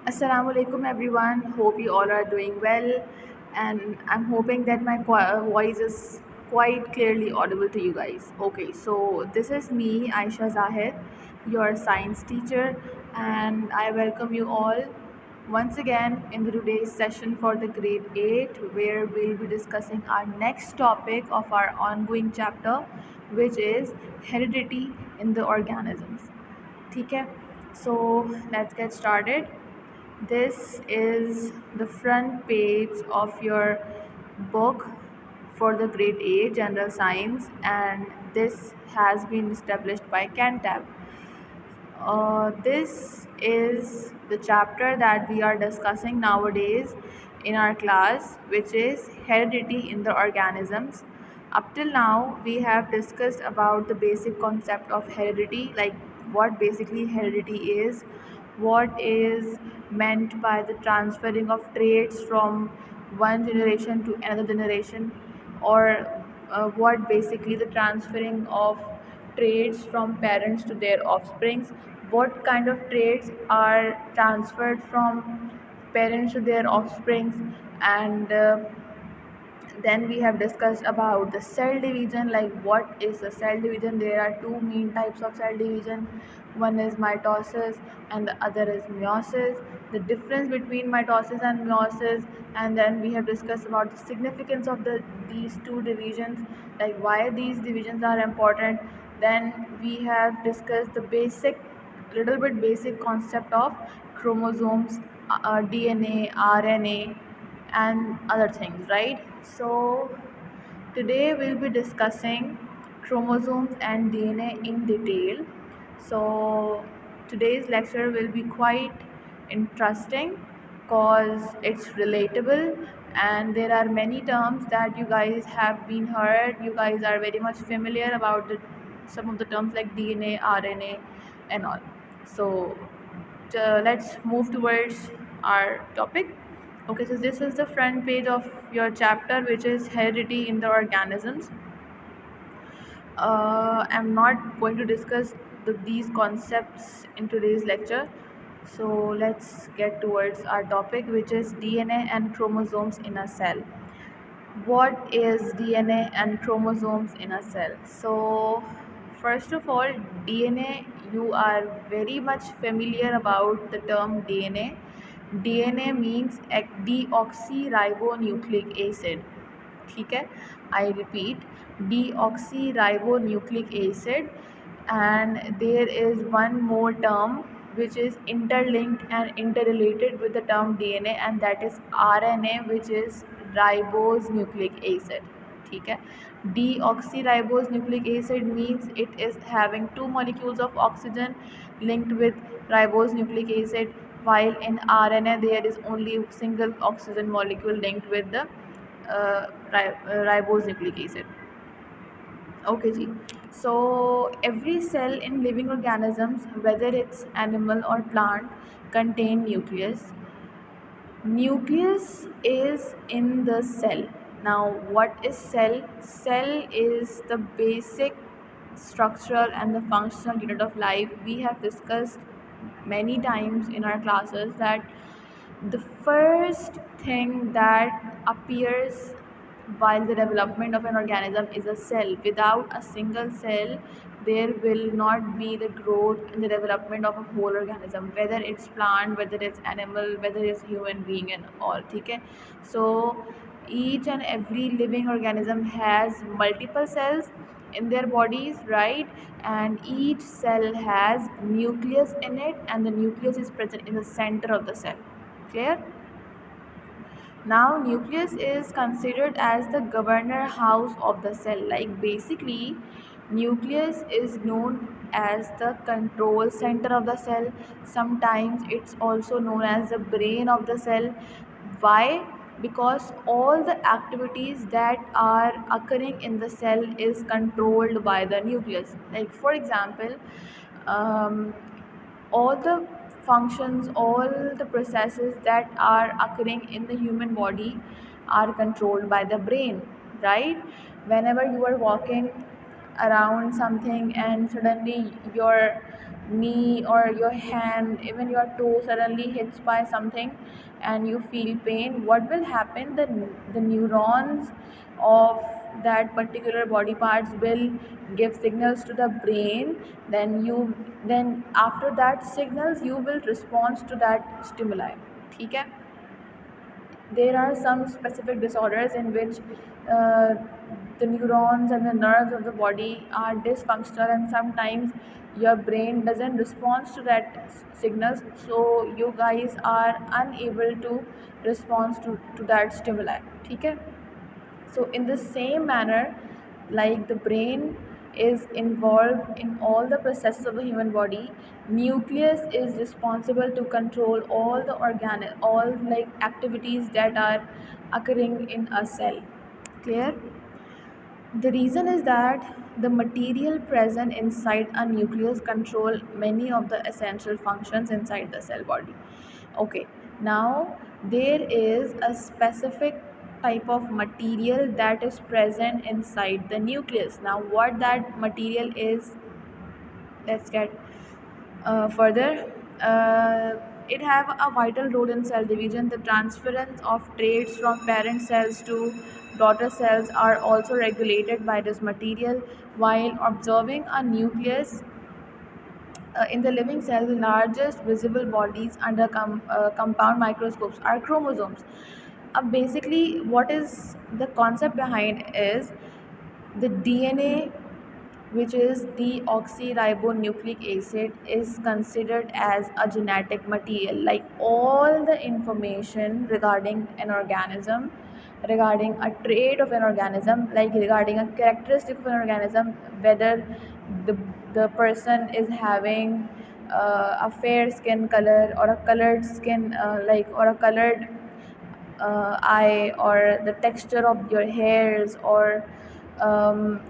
Assalamu alaikum everyone. Hope you all are doing well, and I'm hoping that my voice is quite clearly audible to you guys. Okay, so this is me, Aisha Zahid, your science teacher, and I welcome you all once again in the today's session for the grade 8, where we'll be discussing our next topic of our ongoing chapter, which is heredity in the organisms. Okay, so let's get started. This is the front page of your book for the grade 8 general science, and this has been established by Cantab. This is the chapter that we are discussing nowadays in our class, which is heredity in the organisms. Up till now, we have discussed about the basic concept of heredity, like what basically heredity is, what is meant by the transferring of traits from one generation to another generation, or what basically the transferring of traits from parents to their offsprings, what kind of traits are transferred from parents to their offsprings, and then we have discussed about the cell division, like what is the cell division. There are two main types of cell division. One is mitosis and the other is meiosis, the difference between mitosis and meiosis. And then we have discussed about the significance of these two divisions, like why these divisions are important. Then we have discussed the basic concept of chromosomes, DNA, RNA, and other things, right? So today we'll be discussing chromosomes and DNA in detail. So today's lecture will be quite interesting because it's relatable, and there are many terms that you guys have been heard. You guys are very much familiar about some of the terms like DNA, RNA, and all. So let's move towards our topic. Okay, so this is the front page of your chapter, which is heredity in the organisms. I'm not going to discuss these concepts in today's lecture. So let's get towards our topic, which is DNA and chromosomes in a cell. What is DNA and chromosomes in a cell? So first of all, DNA, you are very much familiar about the term DNA. DNA means deoxyribonucleic acid. ठीक है, I repeat, deoxyribonucleic acid. And there is one more term which is interlinked and interrelated with the term DNA, and that is RNA, which is ribose nucleic acid. ठीक है, deoxyribose nucleic acid means it is having two molecules of oxygen linked with ribose nucleic acid, while in RNA there is only single oxygen molecule linked with the ribose nucleic acid. Okay ji. So every cell in living organisms, whether it's animal or plant, contain nucleus. Nucleus is in the cell. Now what is cell? Cell is the basic structural and the functional unit of life. We have discussed many times in our classes that the first thing that appears while the development of an organism is a cell. Without a single cell, there will not be the growth and the development of a whole organism, whether it's plant, whether it's animal, whether it's human being, and all. Okay, so each and every living organism has multiple cells in their bodies, right? And each cell has nucleus in it, and the nucleus is present in the center of the cell. Clear? Now nucleus is considered as the governor house of the cell. Like basically, nucleus is known as the control center of the cell. Sometimes it's also known as the brain of the cell. Why? Because all the activities that are occurring in the cell is controlled by the nucleus. Like for example, um, all the functions, all the processes that are occurring in the human body are controlled by the brain, right? Whenever you are walking around something and suddenly your knee or your hand, even your toe suddenly hits by something and you feel pain, what will happen? The neurons of that particular body parts will give signals to the brain. Then after that signals you will respond to that stimuli. Okay? There are some specific disorders in which uh, the neurons and the nerves of the body are dysfunctional, and sometimes your brain doesn't respond to that signals, so you guys are unable to respond to that stimuli. Okay? So in the same manner, like the brain is involved in all the processes of the human body, nucleus is responsible to control all like activities that are occurring in a cell. Clear? The reason is that the material present inside a nucleus control many of the essential functions inside the cell body. Okay, now there is a specific type of material that is present inside the nucleus. Now what that material is, let's get further. It have a vital role in cell division. The transference of traits from parent cells to daughter cells are also regulated by this material. While observing a nucleus in the living cell, the largest visible bodies under compound microscopes are chromosomes. Basically, what is the concept behind is the DNA, which is deoxyribonucleic acid, is considered as a genetic material. Like all the information regarding an organism, regarding a trait of an organism, like regarding a characteristic of an organism, whether the, the person is having a fair skin color or a colored skin, or a colored eye, or the texture of your hairs, or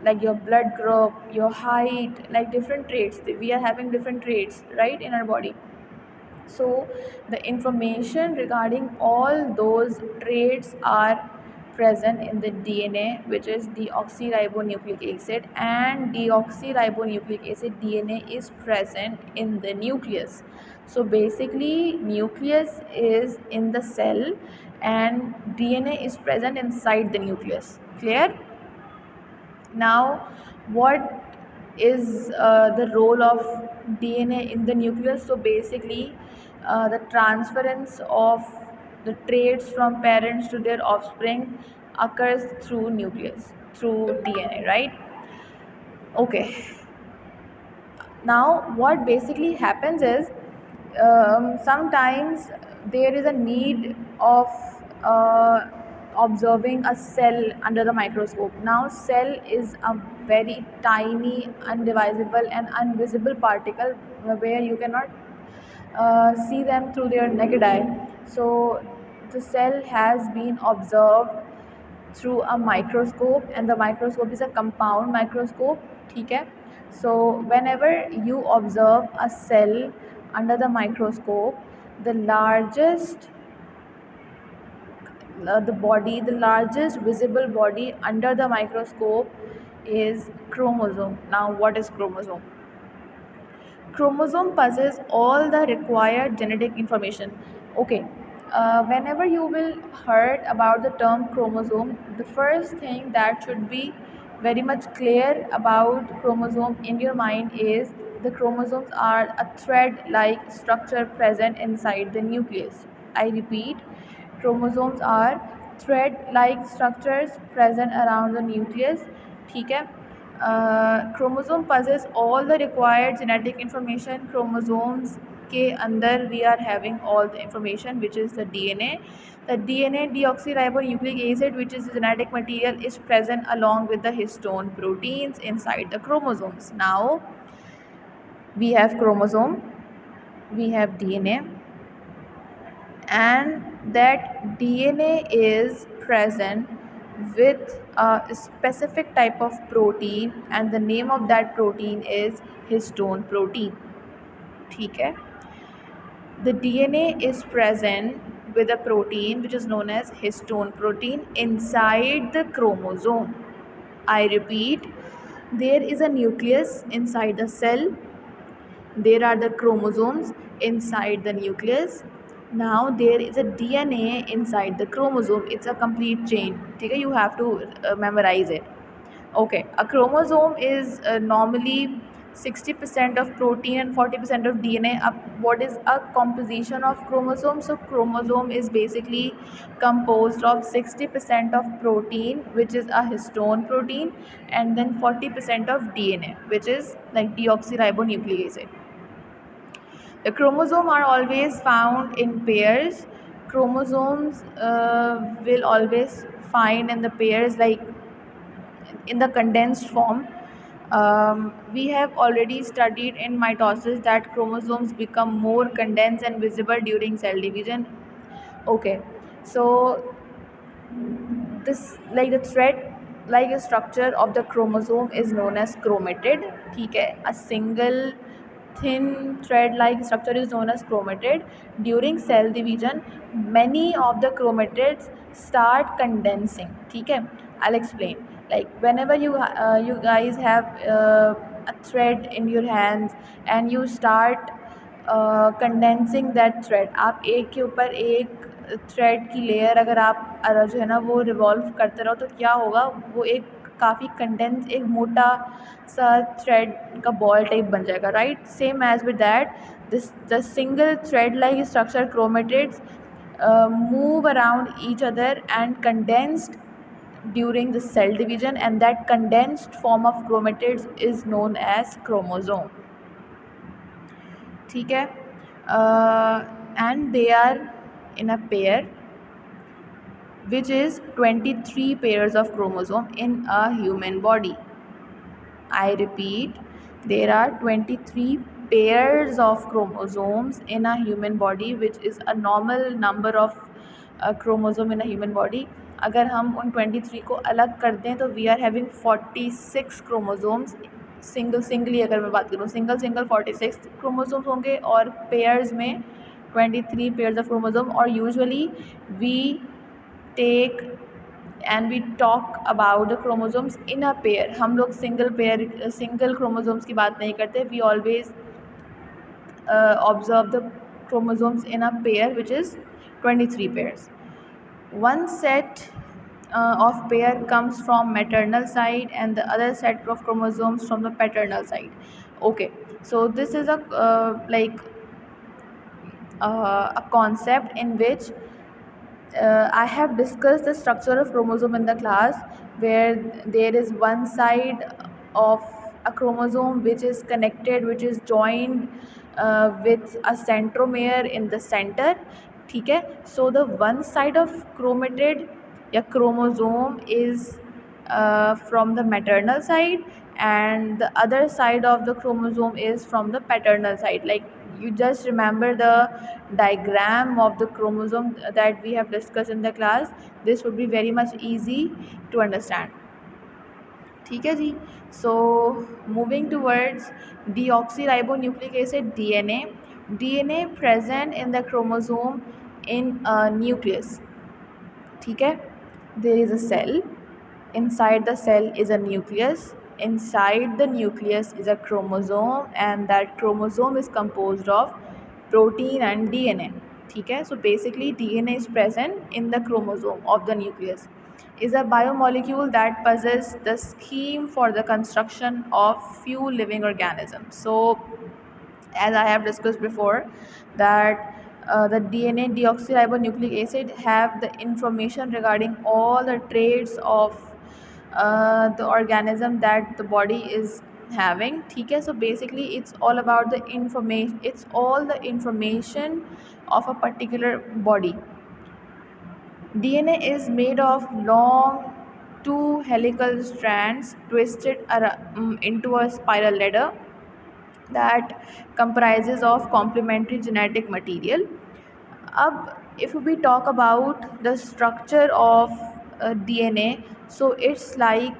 like your blood group, your height, like different traits. We are having different traits, right, in our body. So the information regarding all those traits are present in the DNA, which is deoxyribonucleic acid, and deoxyribonucleic acid DNA is present in the nucleus. So basically, nucleus is in the cell and DNA is present inside the nucleus. Clear? Now, what is the role of DNA in the nucleus? So basically, the transference of the traits from parents to their offspring occurs through nucleus, through DNA, right? Okay. Now, what basically happens is, sometimes there is a need of uh, observing a cell under the microscope. Now, cell is a very tiny, undivisible, and invisible particle where you cannot see them through their naked eye. So, the cell has been observed through a microscope, and the microscope is a compound microscope. Okay? So whenever you observe a cell under the microscope, the largest the largest visible body under the microscope is chromosome. Now what is chromosome? Chromosome possesses all the required genetic information. Okay, whenever you will heard about the term chromosome, the first thing that should be very much clear about chromosome in your mind is the chromosomes are a thread-like structure present inside the nucleus. I repeat, chromosomes are thread-like structures present around the nucleus. ठीक है? Chromosome possess all the required genetic information. Chromosomes के अंदर we are having all the information, which is the DNA. The DNA, deoxyribonucleic acid, which is the genetic material, is present along with the histone proteins inside the chromosomes. Now we have chromosome, we have DNA, and that DNA is present with a specific type of protein, and the name of that protein is histone protein. ठीक है? The DNA is present with a protein which is known as histone protein inside the chromosome. I repeat, there is a nucleus inside the cell there are the chromosomes inside the nucleus. Now there is a DNA inside the chromosome. It's a complete chain. Okay, you have to memorize it. Okay, a chromosome is normally 60% of protein and 40% of DNA. What is a composition of chromosome? So chromosome is basically composed of 60% of protein, which is a histone protein, and then 40% of DNA, which is like deoxyribonucleic acid. The chromosome are always found in pairs. Chromosomes will always find in the pairs, like in the condensed form. We have already studied in mitosis that chromosomes become more condensed and visible during cell division. Okay, so this, like the thread like a structure of the chromosome is known as chromatid. ठीक है, a single thin thread like structure is known as chromatid. During cell division, many of the chromatids start condensing. ठीक है, I'll explain. Like whenever you guys have a thread in your hands and you start condensing that thread, आप एक के ऊपर एक thread की layer अगर आप जो है ना वो रिवॉल्व करते रहो तो क्या होगा, वो एक काफ़ी कंडेंस एक मोटा सा थ्रेड का बॉल टाइप बन जाएगा, right. Same as with that this the single thread like structure chromatids move around each other and condensed during the cell division, and that condensed form of chromatids is known as chromosome. ठीक है, and they are in a pair, which is 23 pairs of chromosome in a human body. I repeat, there are 23 pairs of chromosomes in a human body, which is a normal number of chromosome in a human body. अगर हम उन 23 को अलग कर दें तो we are having 46 chromosomes. Singly अगर मैं बात करूँ, सिंगल 46 क्रोमोसोम्स होंगे और पेयर्स में 23 पेयर्स ऑफ क्रोमोसोम. और usually we take and we talk about the chromosomes in a pair. हम लोग सिंगल क्रोमोसोम्स की बात नहीं करते. We always observe the chromosomes in a pair which is 23 pairs. One set of pair comes from maternal side and the other set of chromosomes from the paternal side. Okay, so this is a concept in which I have discussed the structure of chromosome in the class, where there is one side of a chromosome which is connected, which is joined with a centromere in the center. ठीक है, so the one side of chromatid या chromosome is from the maternal side, and the other side of the chromosome is from the paternal side. Like you just remember the diagram of the chromosome that we have discussed in the class. This would be very much easy to understand. ठीक है जी. So moving towards deoxyribonucleic acid, DNA present in the chromosome in a nucleus. ठीक है, there is a cell. Inside the cell is a nucleus. Inside the nucleus is a chromosome, and that chromosome is composed of protein and DNA. ठीक है, so basically DNA is present in the chromosome of the nucleus. Is a biomolecule that possesses the scheme for the construction of few living organisms. So as I have discussed before, that the DNA, deoxyribonucleic acid, have the information regarding all the traits of the organism that the body is having. ठीक है, so basically it's all about the information. It's all the information of a particular body. DNA is made of long two helical strands twisted into a spiral ladder that comprises of complementary genetic material. अब if we talk about the structure of DNA, so it's like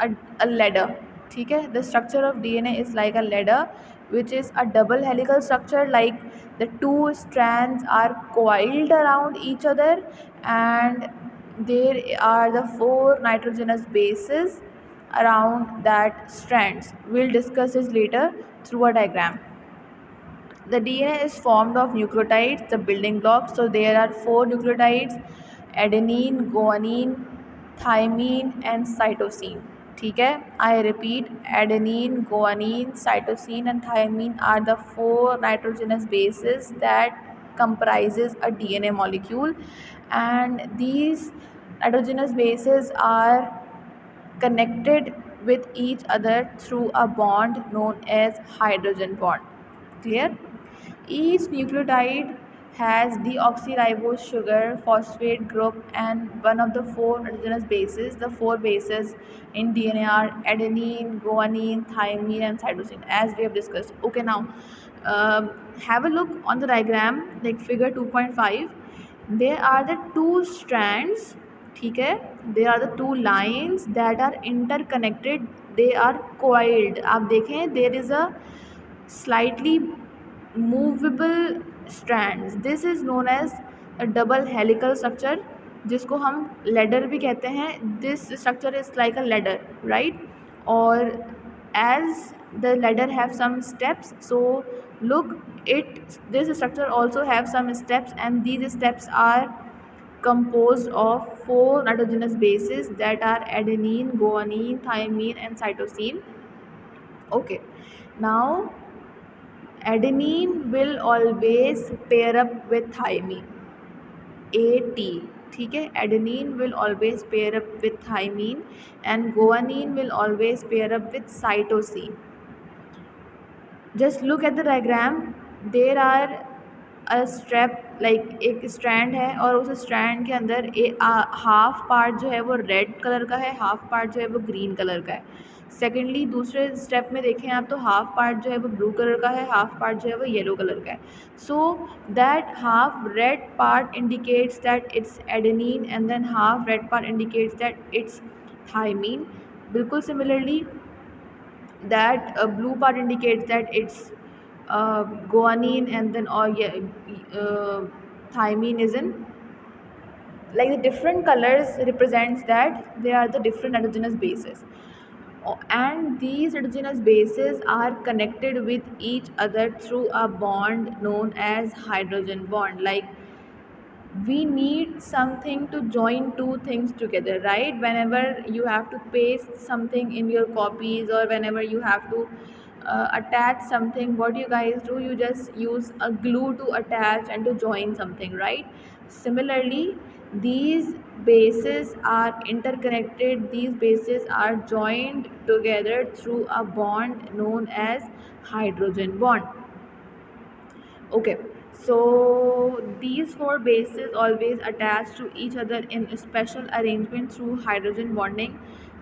a ladder. ठीक है, the structure of DNA is like a ladder, which is a double helical structure. Like the two strands are coiled around each other, and there are the four nitrogenous bases around that strands. We'll discuss this later through a diagram. The DNA is formed of nucleotides, the building blocks. So there are four nucleotides: adenine, guanine, thymine, and cytosine. ठीक है, I repeat, adenine, guanine, cytosine, and thymine are the four nitrogenous bases that comprises a DNA molecule, and these nitrogenous bases are connected with each other through a bond known as hydrogen bond. Clear? Each nucleotide has deoxyribose sugar, phosphate group, and one of the four nitrogenous bases. The four bases in DNA are adenine, guanine, thymine, and cytosine, as we have discussed. Okay, now have a look on the diagram, like figure 2.5. There are the two strands. ठीक है, there are the two lines that are interconnected. They are coiled. आप देखें, there is a slightly movable strands. This is known as a double helical structure, जिसको हम ladder भी कहते हैं. This structure is like a ladder, right? Or as the ladder have some steps, so look, this structure also have some steps, and these steps are composed of four nitrogenous bases that are adenine, guanine, thymine, and cytosine. Okay, now adenine will always pair up with thymine, AT. ठीक है, adenine will always pair up with thymine, and guanine will always pair up with cytosine. Just look at the diagram. There are a strap, like एक strand है, और उस strand के अंदर half part जो है वो रेड कलर का है, हाफ पार्ट जो है वो ग्रीन कलर का है. सेकेंडली दूसरे स्टेप में देखें आप, तो हाफ पार्ट जो है वो ब्लू कलर का है, हाफ पार्ट जो है वो येलो कलर का है. So that half red part indicates that it's adenine, and then half red part indicates that it's thymine. बिल्कुल similarly, that blue part indicates that it's guanine, and then thymine is in, like, the different colors represents that they are the different nitrogenous bases. And these nitrogenous bases are connected with each other through a bond known as hydrogen bond. Like, we need something to join two things together, right? Whenever you have to paste something in your copies, or whenever you have to attach something, what you guys do, you just use a glue to attach and to join something, right? Similarly, these bases are interconnected, these bases are joined together through a bond known as hydrogen bond. Okay, so these four bases always attach to each other in a special arrangement through hydrogen bonding.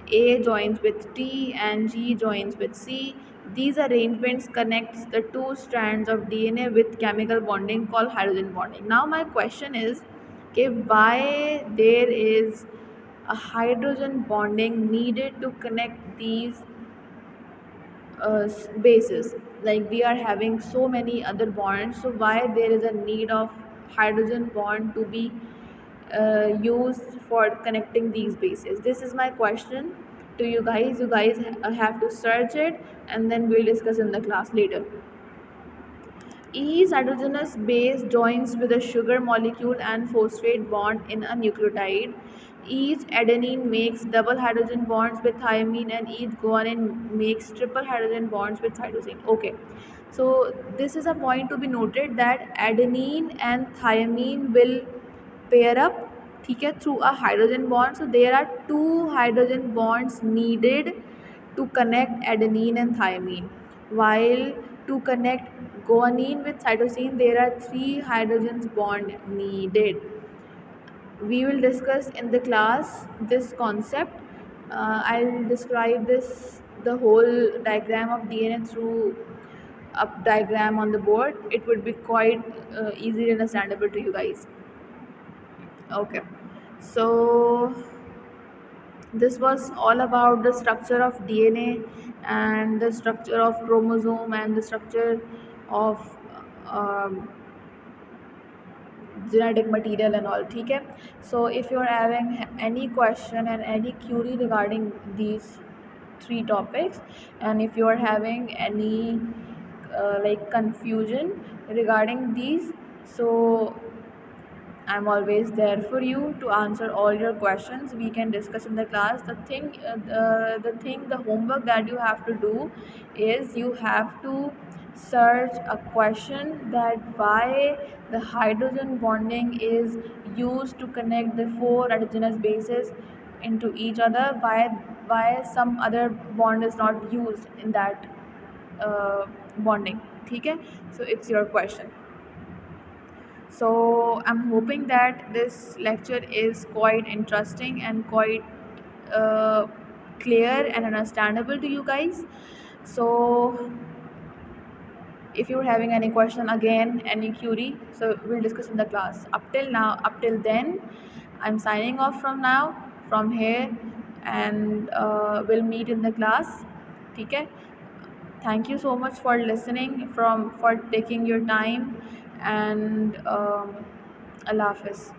A joins with T and G joins with C. These arrangements connects the two strands of DNA with chemical bonding called hydrogen bonding. Now my question is, okay, why there is a hydrogen bonding needed to connect these bases? Like, we are having so many other bonds, so why there is a need of hydrogen bond to be used for connecting these bases? This is my question to you guys. You guys have to search it, and then we'll discuss in the class later. Each hydrogenous base joins with a sugar molecule and phosphate bond in a nucleotide. Each adenine makes double hydrogen bonds with thymine, and each guanine makes triple hydrogen bonds with cytosine. Okay, so this is a point to be noted, that adenine and thymine will pair up, ठीक है, through a hydrogen bond. So there are two hydrogen bonds needed to connect adenine and thymine, while to connect guanine with cytosine there are three hydrogens bond needed. We will discuss in the class this concept. I'll describe the whole diagram of DNA through a diagram on the board. It would be quite easily understandable to you guys. Okay, so this was all about the structure of DNA, and the structure of chromosome, and the structure of um, genetic material and all. ठीक है, so if you are having any question and any query regarding these three topics, and if you are having any like confusion regarding these. So I'm always there for you to answer all your questions. We can discuss in the class. The homework that you have to do is you have to search a question that why the hydrogen bonding is used to connect the four hydrogenous bases into each other. Why some other bond is not used in that bonding. Okay, so it's your question. So I'm hoping that this lecture is quite interesting and quite uh, clear and understandable to you guys. So if you're having any question again, any query, so we'll discuss in the class. Up till then, I'm signing off from now, from here, and we'll meet in the class. Okay? Thank you so much for listening, for taking your time, and Allah Hafiz.